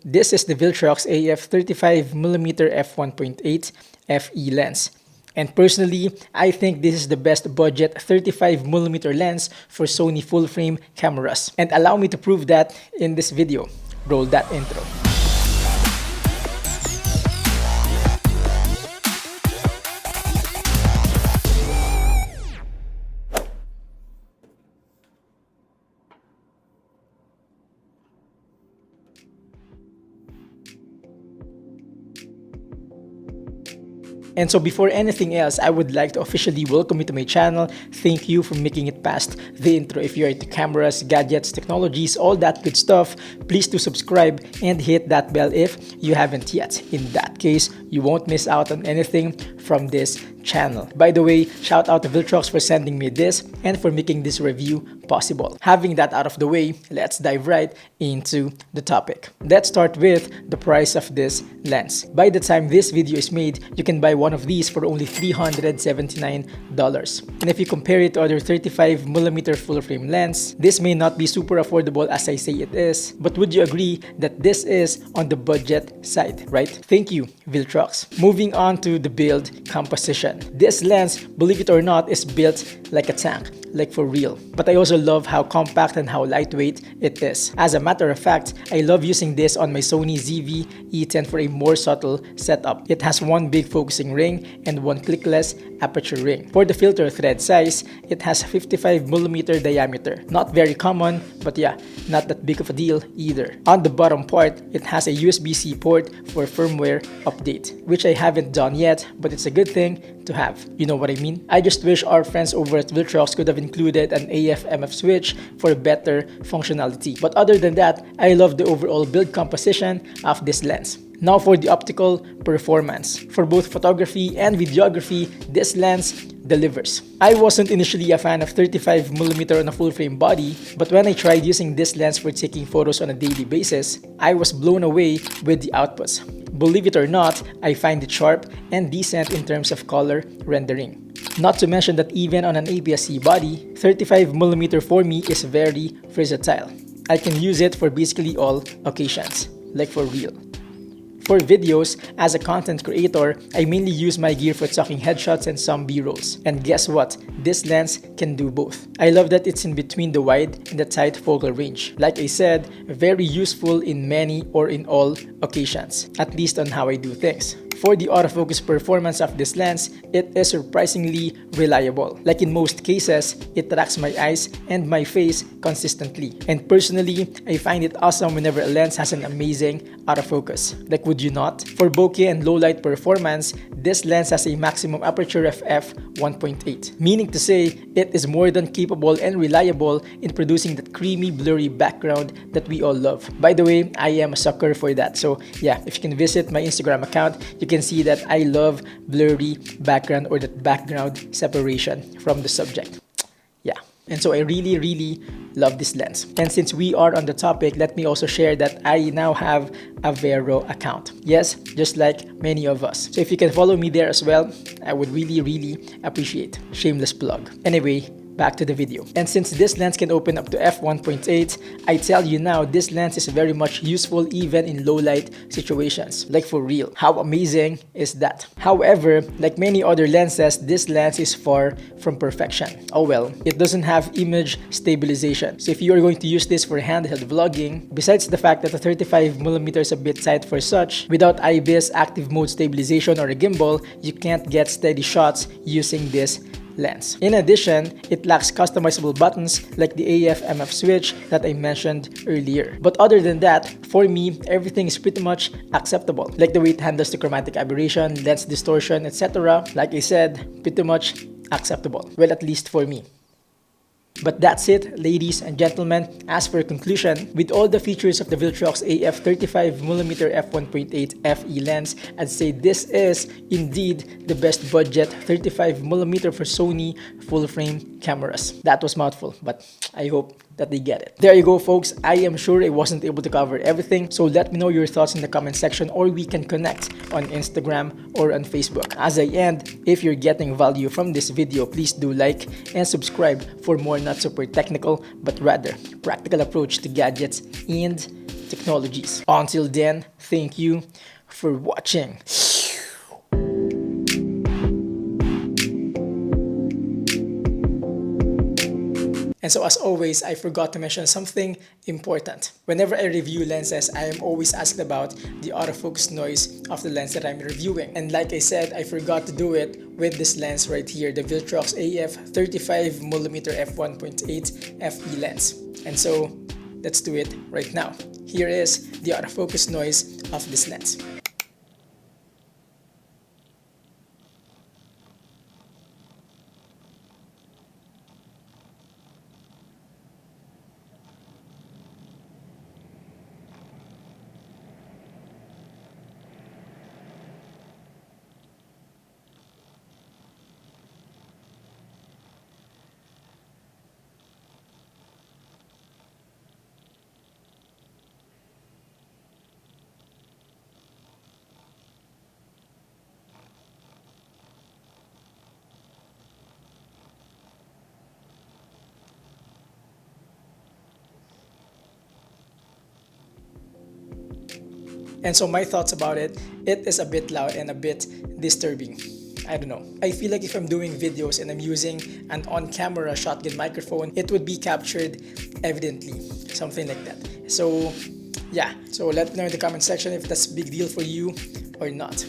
This is the Viltrox AF 35mm f1.8 FE lens. And personally, I think this is the best budget 35mm lens for Sony full-frame cameras. And allow me to prove that in this video. Roll that intro. And so before anything else, I would like to officially welcome you to my channel. Thank you for making it past the intro. If you're into cameras, gadgets, technologies, all that good stuff, please do subscribe and hit that bell if you haven't yet. In that case, you won't miss out on anything from this channel. By the way, shout out to Viltrox for sending me this and for making this review possible. Having that out of the way, let's dive right into the topic. Let's start with the price of this lens. By the time this video is made, you can buy one of these for only $379. And if you compare it to other 35mm full-frame lens, this may not be super affordable as I say it is, but would you agree that this is on the budget side, right? Thank you, Viltrox. Moving on to the build composition. This lens, believe it or not, is built like a tank, like for real. But I also love how compact and how lightweight it is. As a matter of fact, I love using this on my Sony ZV-E10 for a more subtle setup. It has one big focusing ring and one clickless aperture ring. For the filter thread size, it has 55mm diameter. Not very common, but yeah, not that big of a deal either. On the bottom part, it has a USB-C port for firmware update, which I haven't done yet, but it's a good thing to have. You know what I mean? I just wish our friends over at Viltrox could have included an AF/MF switch for better functionality. But other than that, I love the overall build composition of this lens. Now for the optical performance. For both photography and videography, this lens delivers. I wasn't initially a fan of 35mm on a full-frame body, but when I tried using this lens for taking photos on a daily basis, I was blown away with the outputs. Believe it or not, I find it sharp and decent in terms of color rendering. Not to mention that even on an APS-C body, 35mm for me is very versatile. I can use it for basically all occasions, like for real. For videos, as a content creator, I mainly use my gear for taking headshots and some B-rolls. And guess what? This lens can do both. I love that it's in between the wide and the tight focal range. Like I said, very useful in many or in all occasions, at least on how I do things. For the autofocus performance of this lens, it is surprisingly reliable. Like in most cases, it tracks my eyes and my face consistently. And personally, I find it awesome whenever a lens has an amazing autofocus. Like, would you not? For bokeh and low light performance, this lens has a maximum aperture of f1.8, meaning to say it is more than capable and reliable in producing that creamy, blurry background that we all love. By the way, I am a sucker for that. So yeah, if you can visit my Instagram account, you can see that I love blurry background or that background separation from the subject. Yeah. And so I really love this lens. And since we are on the topic, let me also share that I now have a Vero account. Yes, just like many of us. So if you can follow me there as well, I would really appreciate. Shameless plug. Anyway, back to the video. And since this lens can open up to f1.8, I tell you now, this lens is very much useful even in low light situations. Like for real. How amazing is that? However, like many other lenses, this lens is far from perfection. Oh well, it doesn't have image stabilization. So if you are going to use this for handheld vlogging, besides the fact that the 35mm is a bit tight for such, without IBIS active mode stabilization or a gimbal, you can't get steady shots using this lens. In addition, it lacks customizable buttons like the AF/MF switch that I mentioned earlier. But other than that, for me, everything is pretty much acceptable. Like the way it handles the chromatic aberration, lens distortion, etc. Like I said, pretty much acceptable. Well, at least for me. But that's it, ladies and gentlemen. As for conclusion, with all the features of the Viltrox AF 35mm f1.8 FE lens, I'd say this is indeed the best budget 35mm for Sony full-frame cameras. That was mouthful, but I hope that they get it. There you go, folks. I am sure I wasn't able to cover everything, so let me know your thoughts in the comment section, or we can connect on Instagram or on Facebook. As I end, if you're getting value from this video, please do like and subscribe for more not super technical but rather practical approach to gadgets and technologies. Until then, thank you for watching. And so as always, I forgot to mention something important. Whenever I review lenses, I am always asked about the autofocus noise of the lens that I'm reviewing. And like I said, I forgot to do it with this lens right here, the Viltrox AF35mm f1.8 FE lens. And so let's do it right now. Here is the autofocus noise of this lens. And so my thoughts about it is a bit loud and a bit disturbing. I don't know. I feel like if I'm doing videos and I'm using an on-camera shotgun microphone, it would be captured evidently, something like that. So yeah, so let me know in the comment section if that's a big deal for you or not.